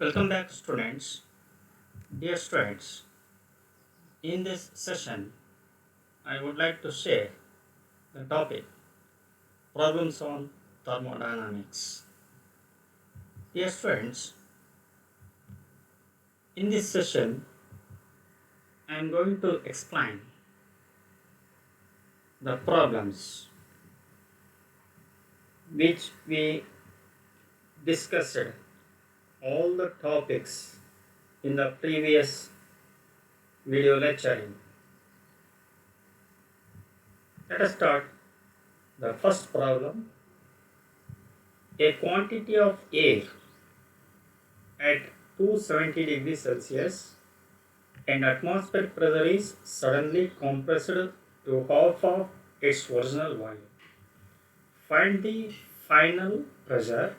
Welcome back, students. Dear students, in this session, I would like to share the topic Problems on Thermodynamics. Dear students, in this session, I am going to explain the problems which we discussed all the topics in the previous video lecturing. Let us start the first problem. A quantity of air at 270 degrees Celsius and atmospheric pressure is suddenly compressed to half of its original volume. Find the final pressure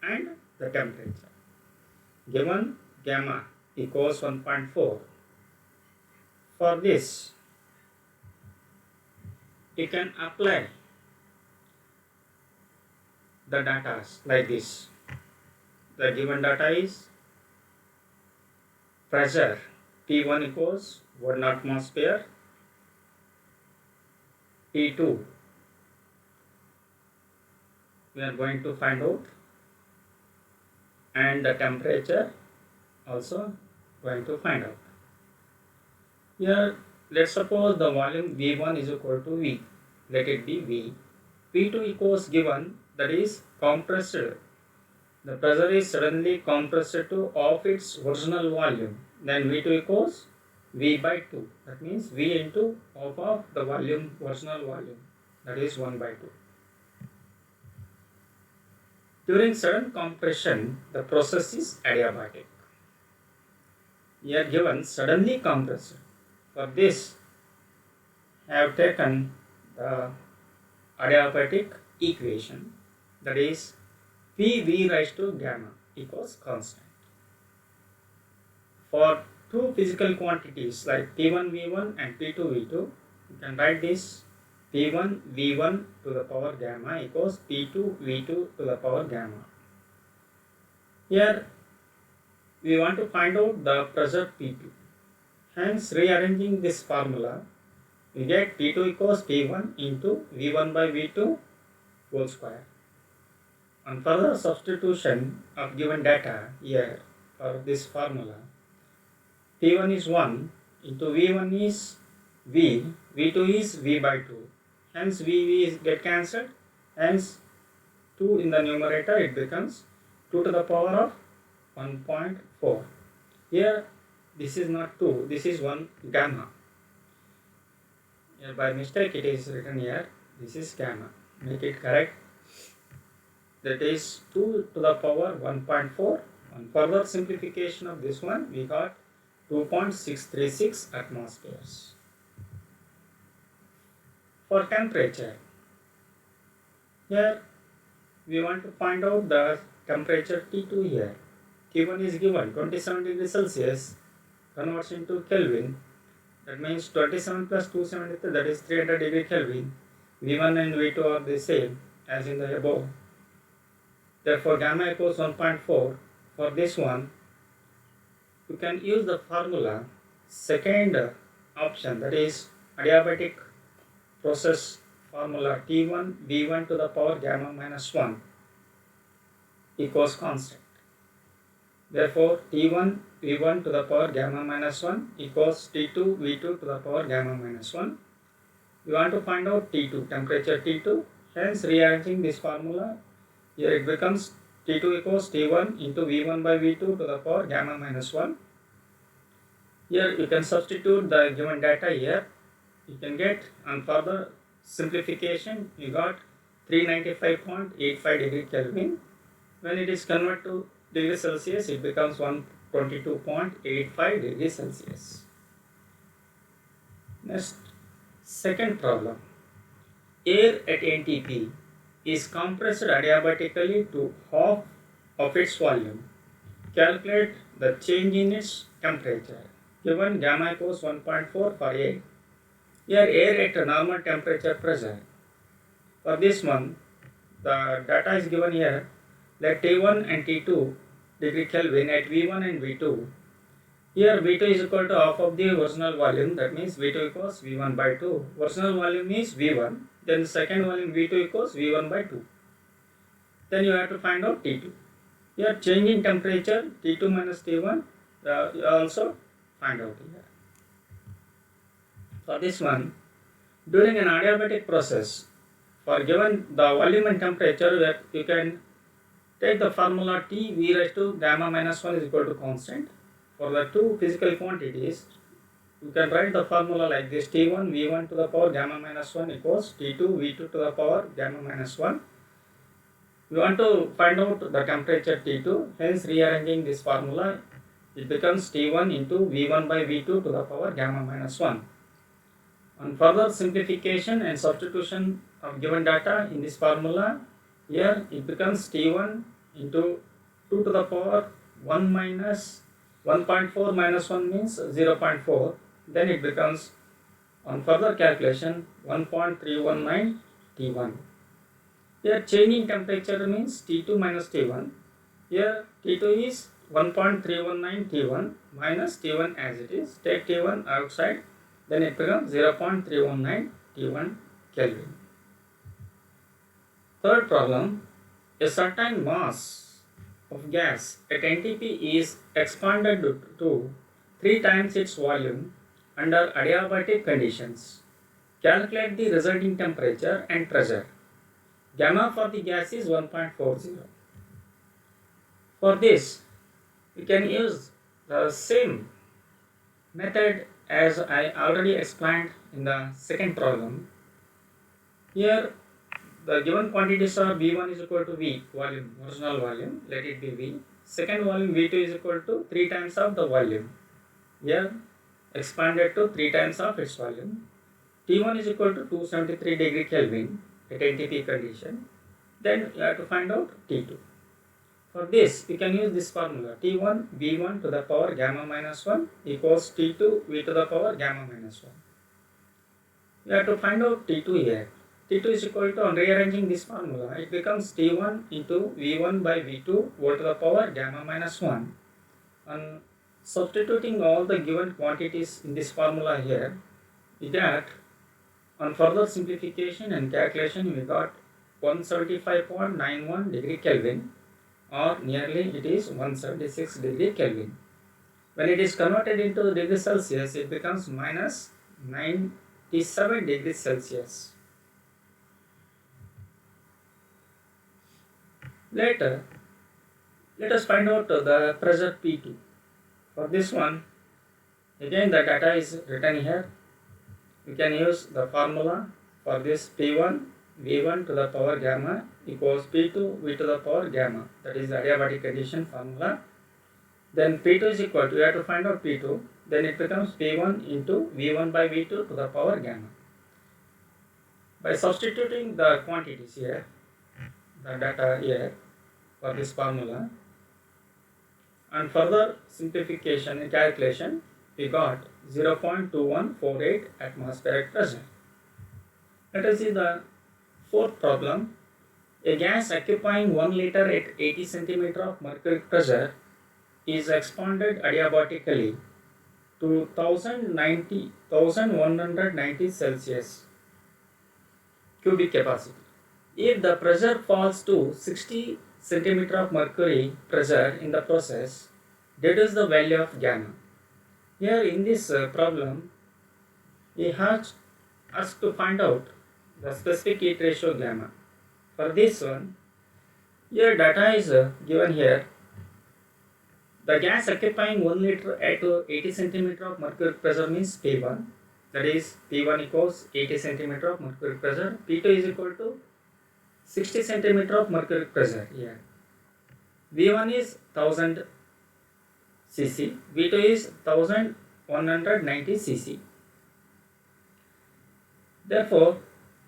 and the temperature. Given gamma equals 1.4. For this, you can apply the data like this. The given data is pressure P1 equals 1 atmosphere, P2 we are going to find out, and the temperature also going to find out. Here let's suppose the volume V1 is equal to V. Let it be V. P2 equals given, that is compressed. The pressure is suddenly compressed to of its original volume. Then V2 equals V by 2. That means V into half of the volume, original volume. That is 1 by 2. During sudden compression, the process is adiabatic. Here given suddenly compressed. For this, I have taken the adiabatic equation, that is PV raised to gamma equals constant. For two physical quantities like P1 V1 and P2 V2, you can write this P1 V1 to the power gamma equals P2 V2 to the power gamma. Here we want to find out the pressure P2. Hence, rearranging this formula, we get P2 equals P1 into V1 by V2 whole square. On further substitution of given data here for this formula, P1 is 1 into V1 is V, V2 is V by 2. Hence, V is get cancelled. Hence, 2 in the numerator, it becomes 2 to the power of 1.4. Here, this is not 2, this is 1 gamma. Here, by mistake, it is written here, this is gamma. Make it correct. That is 2 to the power 1.4. On further simplification of this one, we got 2.636 atmospheres. For temperature, here we want to find out the temperature T2 here. T1 is given 27 degrees Celsius, converts into Kelvin. That means 27 plus 273, that is 300 degree Kelvin. V1 and V2 are the same as in the above. Therefore, gamma equals 1.4. For this one, you can use the formula second option, that is adiabatic process formula T1 V1 to the power gamma minus 1 equals constant. Therefore, T1 V1 to the power gamma minus 1 equals T2 V2 to the power gamma minus 1. We want to find out T2, temperature T2. Hence, rearranging this formula, here it becomes T2 equals T1 into V1 by V2 to the power gamma minus 1. Here you can substitute the given data here. You can get, on further simplification, you got 395.85 degree Kelvin. When it is converted to degree Celsius, it becomes 122.85 degrees Celsius. Next, second problem. Air at NTP is compressed adiabatically to half of its volume. Calculate the change in its temperature. Given gamma equals 1.4 for air. Here air at a normal temperature pressure. For this one, the data is given here. Let T1 and T2 degree Kelvin at V1 and V2. Here V2 is equal to half of the original volume, that means V2 equals V1 by 2. Original volume is V1, then the second volume V2 equals V1 by 2. Then you have to find out T2. Here change in temperature T2 minus T1, you also find out here. For this one, during an adiabatic process, for given the volume and temperature, you can take the formula T V raised to gamma minus 1 is equal to constant. For the two physical quantities, you can write the formula like this: T1 V1 to the power gamma minus 1 equals T2 V2 to the power gamma minus 1. We want to find out the temperature T2, hence rearranging this formula, it becomes T1 into V1 by V2 to the power gamma minus 1. On further simplification and substitution of given data in this formula, here it becomes T1 into 2 to the power 1 minus 1.4 minus 1 means 0.4. Then it becomes, on further calculation, 1.319 T1. Here change in temperature means T2 minus T1. Here T2 is 1.319 T1 minus T1 as it is. Take T1 outside, then it becomes 0.319 T1 Kelvin. Third problem, a certain mass of gas at NTP is expanded to 3 times its volume under adiabatic conditions. Calculate the resulting temperature and pressure. Gamma for the gas is 1.40. For this, we can use the same method as I already explained in the second problem. Here, the given quantities are V1 is equal to V, volume, original volume, let it be V. Second volume V2 is equal to 3 times of the volume. Here, expanded to 3 times of its volume. T1 is equal to 273 degree Kelvin at NTP condition. Then you have to find out T2. For this, we can use this formula. T1 V1 to the power gamma minus 1 equals T2 V to the power gamma minus 1. You have to find out T2 here. T2 is equal to, on rearranging this formula, it becomes T1 into V1 by V2 to the power gamma minus 1. On substituting all the given quantities in this formula here, we get, on further simplification and calculation, we got 175.91 degree Kelvin, or nearly it is 176 degree Kelvin. When it is converted into degree Celsius, it becomes minus 97 degrees Celsius. Later, let us find out the pressure P2. For this one, again the data is written here. We can use the formula for this P1 V1 to the power gamma equals P2 V to the power gamma. That is the adiabatic condition formula. Then P2 is equal to, we have to find out P2. Then it becomes P1 into V1 by V2 to the power gamma. By substituting the quantities here, the data here for this formula, and further simplification and calculation, we got 0.2148 atmospheric pressure. Let us see the fourth problem. A gas occupying 1 liter at 80 centimeter of mercury pressure is expanded adiabatically to 1190 Celsius cubic capacity. If the pressure falls to 60 centimeter of mercury pressure in the process, deduce the value of gamma. Here in this problem, we have asked to find out the specific heat ratio gamma. For this one, here data is given here. The gas occupying 1 liter at 80 centimeter of mercury pressure means P1. That is, P1 equals 80 centimeter of mercury pressure. P2 is equal to 60 centimeter of mercury pressure here. V1 is 1000 cc, V2 is 1190 cc. Therefore,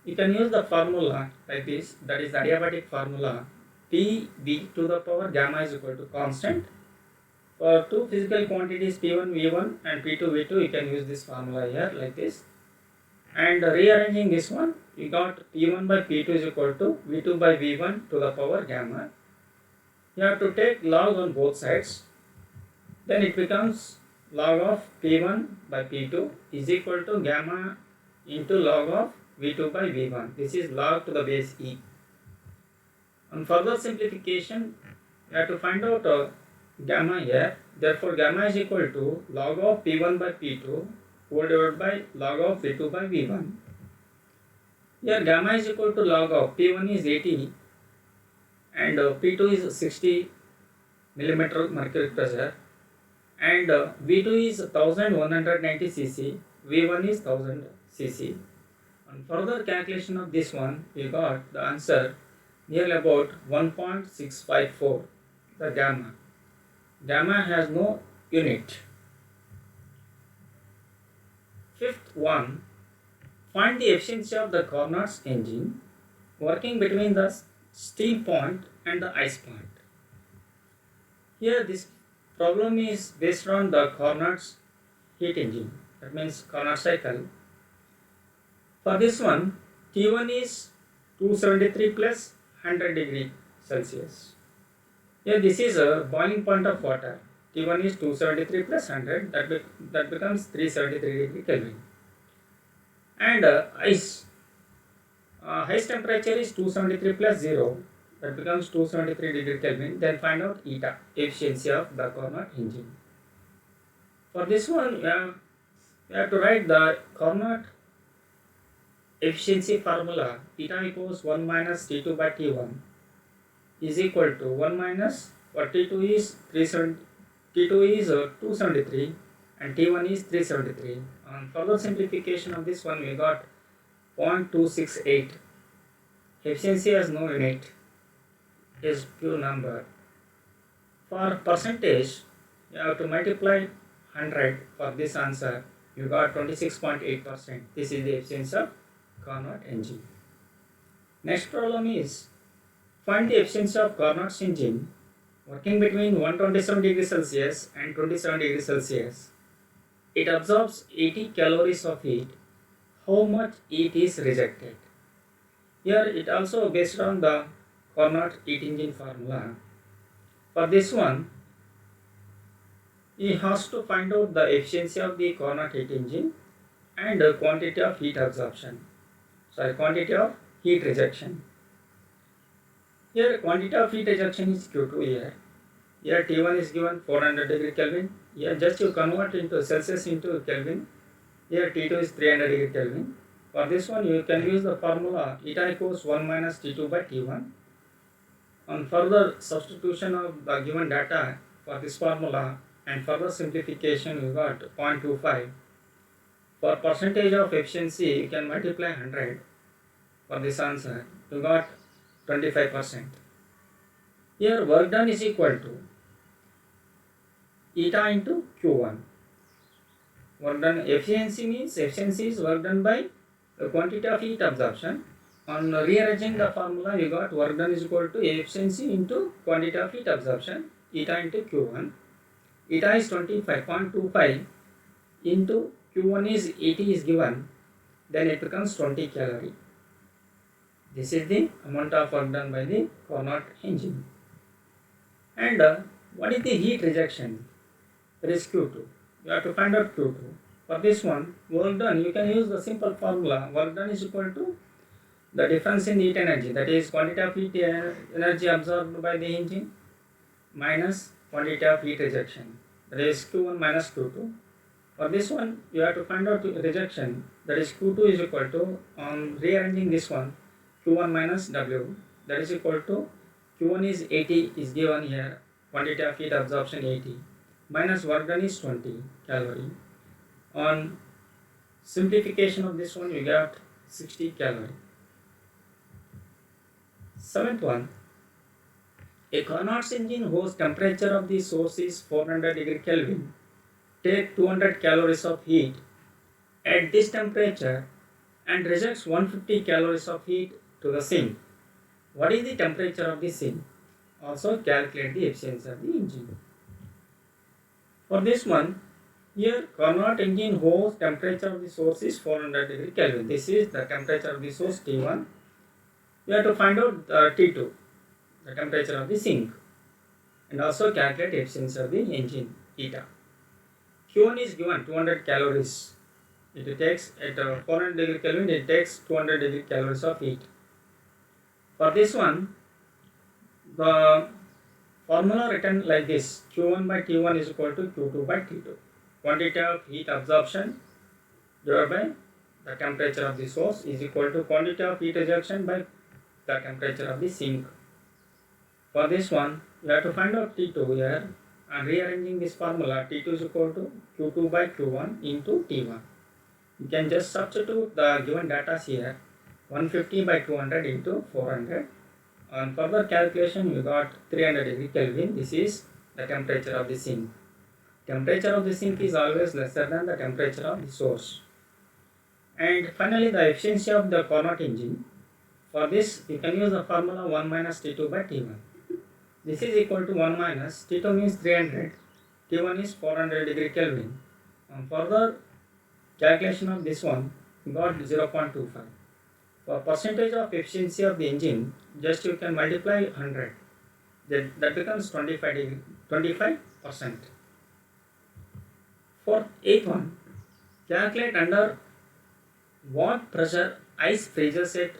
you can use the formula like this, that is the adiabatic formula. Pv to the power gamma is equal to constant. For two physical quantities P1 V1 and P2 V2, you can use this formula here like this. And rearranging this one, we got P1 by P2 is equal to V2 by V1 to the power gamma. You have to take log on both sides. Then it becomes log of P1 by P2 is equal to gamma into log of V2 by V1. This is log to the base E. On further simplification, you have to find out gamma here. Therefore, gamma is equal to log of P1 by P2 whole divided by log of V2 by V1. Here gamma is equal to log of P1 is 80 and P2 is 60 millimeter mercury pressure, and V2 is 1190 cc, V1 is 1000 cc. On further calculation of this one, we got the answer nearly about 1.654, the gamma. Gamma has no unit. Fifth one, find the efficiency of the Carnot's engine working between the steam point and the ice point. Here this problem is based on the Carnot's heat engine, that means Carnot cycle. For this one, T1 is 273 plus 100 degree Celsius. Here this is a boiling point of water. T1 is 273 plus 100, that becomes 373 degree Kelvin. And ice, highest temperature is 273 plus 0, that becomes 273 degree Kelvin. Then find out eta, efficiency of the Carnot engine. For this one, we have to write the Carnot efficiency formula. Eta equals 1 minus T2 by T1 is equal to 1 minus, what T2 is 273 and T1 is 373. On further simplification of this one, we got 0.268. Efficiency has no unit, is pure number. For percentage, you have to multiply 100 for this answer. You got 26.8%. This is the efficiency of Carnot engine. Next problem is, find the efficiency of Carnot's engine working between 127 degrees Celsius and 27 degrees Celsius. It absorbs 80 calories of heat. How much heat is rejected? Here it also based on the Carnot heat engine formula. For this one, he has to find out the efficiency of the Carnot heat engine and the quantity of heat absorption. Quantity of heat rejection. Here quantity of heat rejection is Q2 here. Here T1 is given 400 degree Kelvin. Here just you convert into Celsius into Kelvin. Here T2 is 300 degree Kelvin. For this one you can use the formula eta equals 1 minus T2 by T1. On further substitution of the given data for this formula and further simplification, you got 0.25. For percentage of efficiency, you can multiply 100 for this answer. You got 25%. Here work done is equal to eta into Q1. Work done efficiency means efficiency is work done by the quantity of heat absorption. On rearranging the formula, you got work done is equal to efficiency into quantity of heat absorption, eta into Q1. Eta is 25.25 into Q1 is 80 is given, then it becomes 20 calorie. This is the amount of work done by the Carnot engine. And what is the heat rejection? That is Q2. You have to find out Q2. For this one, work done, you can use the simple formula. Work done is equal to the difference in heat energy, that is quantity of heat energy absorbed by the engine minus quantity of heat rejection, that is Q1 minus Q2. For this one, you have to find out rejection, that is Q2 is equal to, on rearranging this one, Q1 minus W, that is equal to Q1 is 80 is given here, quantity of heat absorption 80, minus work done is 20 calorie. On simplification of this one, you got 60 calorie. Seventh one, a Carnot's engine whose temperature of the source is 400 degree Kelvin take 200 calories of heat at this temperature and rejects 150 calories of heat to the sink. What is the temperature of the sink? Also calculate the efficiency of the engine. For this one, here Carnot engine whose temperature of the source is 400 degree Kelvin. This is the temperature of the source T1. You have to find out T2, the temperature of the sink. and also calculate efficiency of the engine eta. Q1 is given 200 calories. It takes at 400 degree Kelvin, it takes 200 degree calories of heat. For this one, the formula written like this: Q1 by T1 is equal to Q2 by T2. Quantity of heat absorption divided by the temperature of the source is equal to quantity of heat rejection by the temperature of the sink. For this one, we have to find out T2 here, and rearranging this formula, T2 is equal to Q2 by Q1 into T1. You can just substitute the given data here, 150 by 200 into 400. On further calculation, we got 300 degree Kelvin. This is the temperature of the sink. Temperature of the sink is always lesser than the temperature of the source. And finally, the efficiency of the Carnot engine. For this, you can use the formula 1 minus T2 by T1. This is equal to 1 minus T2 means 300, T1 is 400 degree Kelvin. On further calculation of this one, we got 0.25. For percentage of efficiency of the engine, just you can multiply 100. That becomes 25%. For 8th one, calculate under what pressure ice freezes at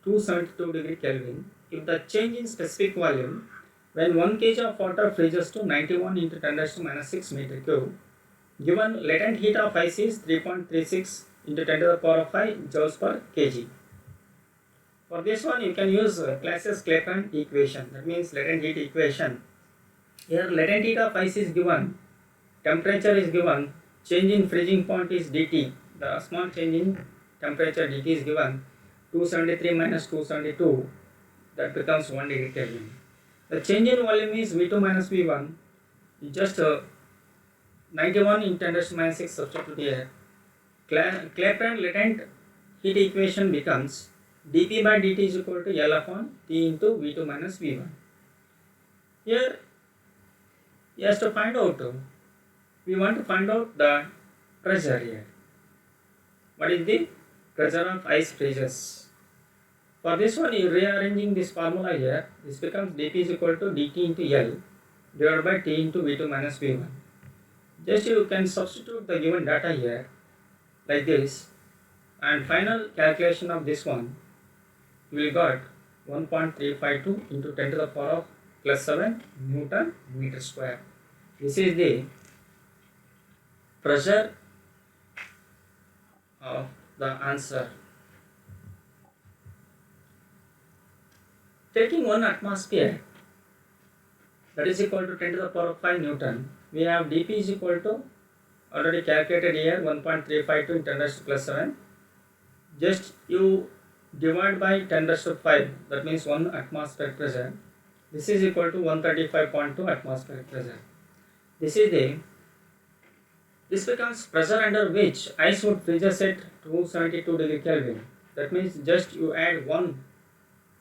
272 degree Kelvin if the change in specific volume when 1 kg of water freezes to 91 into 10 raised to minus 6 meter cube. Given latent heat of ice is 3.36 into 10 to the power of 5 joules per kg. For this one, you can use Clausius-Clapeyron equation. That means latent heat equation. Here, latent heat of ice is given, temperature is given, change in freezing point is dt. The small change in temperature dt is given, 273 minus 272. That becomes 1 degree Kelvin. The change in volume is V2 minus V1. You just 91 in 10 raised to minus 6 substitute here. Clapeyron latent heat equation becomes dP by dt is equal to L upon T into V2 minus V1. Here, he has to find out, we want to find out the pressure here. What is the pressure of ice freezes? For this one, you rearranging this formula here, this becomes dP is equal to dt into L divided by T into V2 minus V1. Just you can substitute the given data here like this, and final calculation of this one, you will got 1.352 into 10 to the power of plus 7 Newton meter square. This is the pressure of the answer. Taking 1 atmosphere, that is equal to 10 to the power of 5 Newton, we have dP is equal to, already calculated here, 1.352 in 10 raised to plus 7. Just you divide by 10 raised to 5, that means 1 atmospheric pressure. This is equal to 135.2 atmospheric pressure. This becomes pressure under which ice would freezes at 272 degree Kelvin. That means just you add 1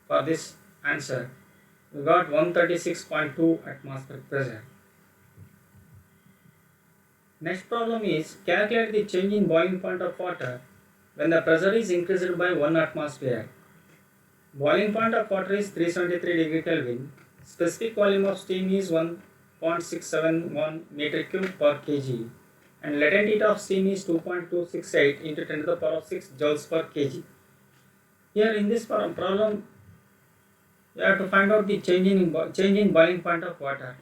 for this answer. We got 136.2 atmospheric pressure. Next problem is calculate the change in boiling point of water when the pressure is increased by 1 atmosphere. Boiling point of water is 373 degree Kelvin. Specific volume of steam is 1.671 meter cube per kg. And latent heat of steam is 2.268 into 10 to the power of 6 joules per kg. Here in this problem, you have to find out the change in boiling point of water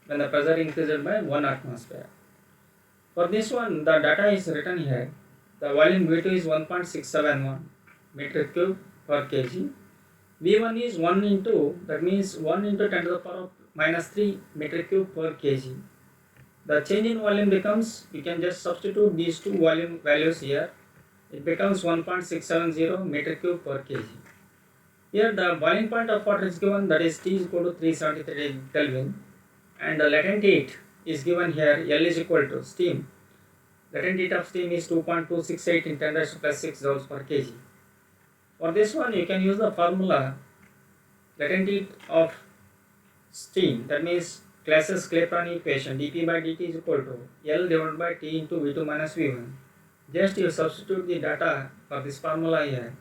when the pressure increases by 1 atmosphere. For this one, the data is written here. The volume V2 is 1.671 meter cube per kg. V1 is 1 into, that means 1 into 10 to the power of minus 3 meter cube per kg. The change in volume becomes, you can just substitute these two volume values here. It becomes 1.670 meter cube per kg. Here the boiling point of water is given, that is T is equal to 373 Kelvin, and the latent heat is given here, L is equal to steam. Latent heat of steam is 2.268 in 10 raised to plus 6 joules per kg. For this one, you can use the formula latent heat of steam, that means Clausius-Clapeyron equation, dP by dt is equal to L divided by T into V2 minus V1. Just you substitute the data for this formula here.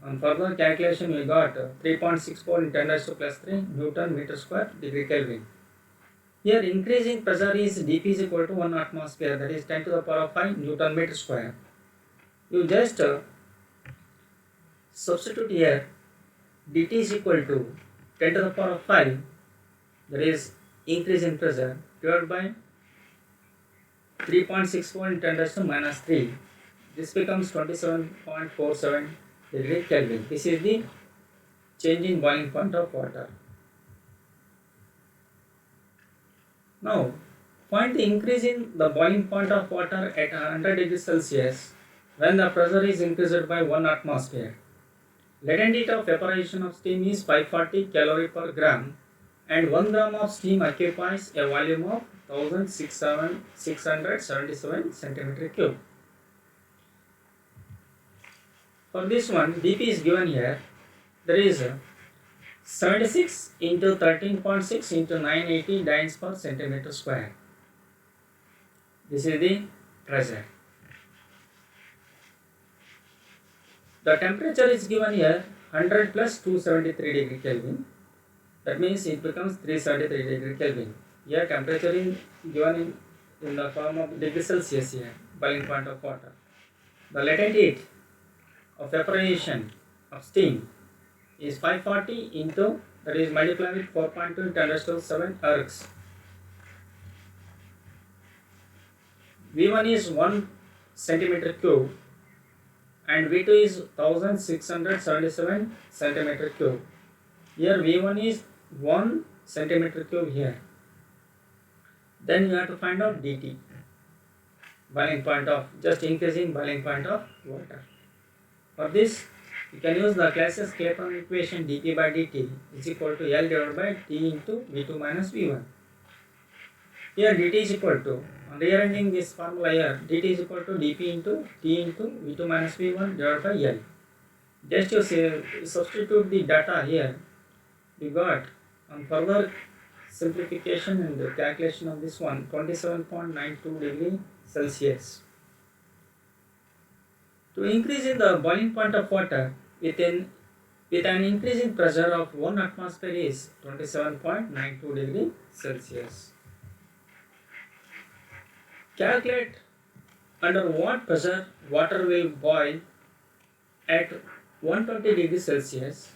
On further calculation, we got 3.64 in 10 raised to plus 3 Newton meter square degree Kelvin. Here increase in pressure is dP is equal to 1 atmosphere, that is 10 to the power of 5 Newton meter square. You just substitute here dt is equal to 10 to the power of 5, that is increase in pressure, divided by 3.64 in 10 raised to minus 3. This becomes 27.47 degree Kelvin. This is the change in boiling point of water. Now, find the increase in the boiling point of water at 100 degrees Celsius when the pressure is increased by 1 atmosphere. Latent heat of evaporation of steam is 540 calorie per gram, and 1 gram of steam occupies a volume of 1677 centimeter cube. For this one, dP is given here. There is 76 into 13.6 into 980 dynes per centimeter square. This is the pressure. The temperature is given here 100 plus 273 degree Kelvin. That means it becomes 373 degree Kelvin. Here temperature is given in the form of degree Celsius here, boiling point of water. The latent heat of evaporation of steam is 540 into, that is multiplied with 4.2 into 10 raised to 7 ergs. V1 is 1 centimeter cube and V2 is 1677 centimeter cube. Here V1 is 1 centimeter cube here. Then you have to find out dt, boiling point of, just increasing boiling point of water. For this, you can use the Clausius-Clapeyron equation dP by dt is equal to L divided by T into V2 minus V1. Here dt is equal to, on rearranging this formula here, dt is equal to dP into T into V2 minus V1 divided by L. Just you substitute the data here, you got on further simplification and the calculation of this one, 27.92 degree Celsius. To increase in the boiling point of water with an increase in pressure of 1 atmosphere is 27.92 degree Celsius. Calculate under what pressure water will boil at 120 degrees Celsius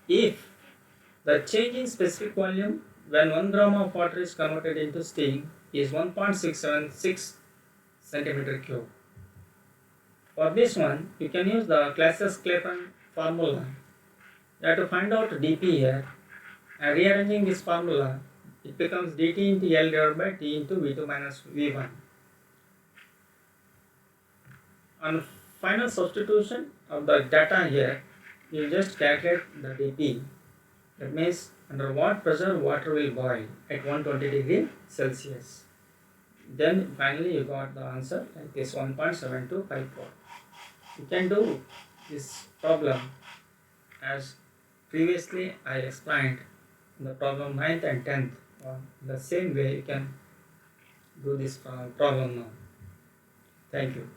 if the change in specific volume when 1 gram of water is converted into steam is 1.676 centimeter cube. For this one, you can use the Clausius-Clapeyron formula. You have to find out dP here, and rearranging this formula, it becomes dt into L divided by T into V2 minus V1. On final substitution of the data here, you just calculate the dP. That means under what pressure water will boil at 120 degree Celsius. Then finally you got the answer like this, 1.7254. You can do this problem as previously I explained in the problem 9th and 10th. The same way you can do this problem now. Thank you.